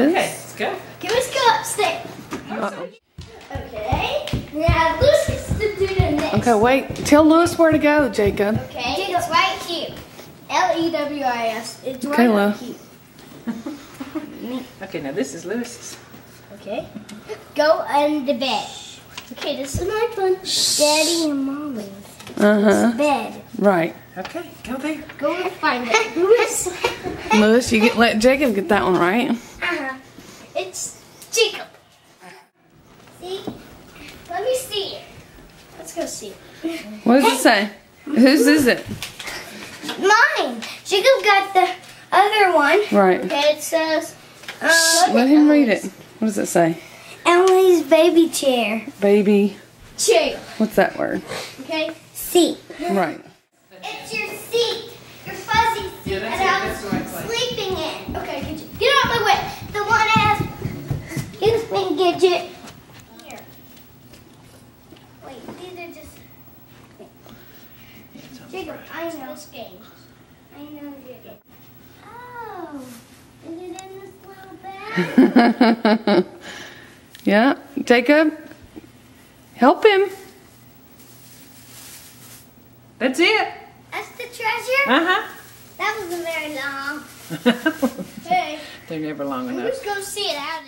his. Okay, let's go. Okay, let's go upstairs. Okay. Now Lewis gets to do the next. Okay, wait. Tell Lewis where to go, Jacob. Okay, it's right here. Lewis. It's right Okay, Lou. here. Okay, now this is Lewis's. Okay. Go on the bed. Okay, this is my one. Daddy and Mommy. Bed. Right. Okay, go there. Go and find it. Lewis. Lewis, let Jacob get that one right. It's Jacob. See? Let me see it. Let's go see it. What does it say? Whose is it? Mine. Jacob got the other one. Right. Okay, it says. Let him read it. What does it say? Emily's baby chair. Baby. Chair. What's that word? Okay. Seat. Right. It's your seat. Your fuzzy seat that I was sleeping in. Okay, get out of my way. The one that has. Excuse me, Gidget. Here. Wait, these are just. Jacob, I know this game. I know Jacob. Oh, is it in this little bag? Yeah. Jacob, help him. That's it. That's the treasure? Uh-huh. That wasn't very long. Hey, They're never long enough. let's go see it out.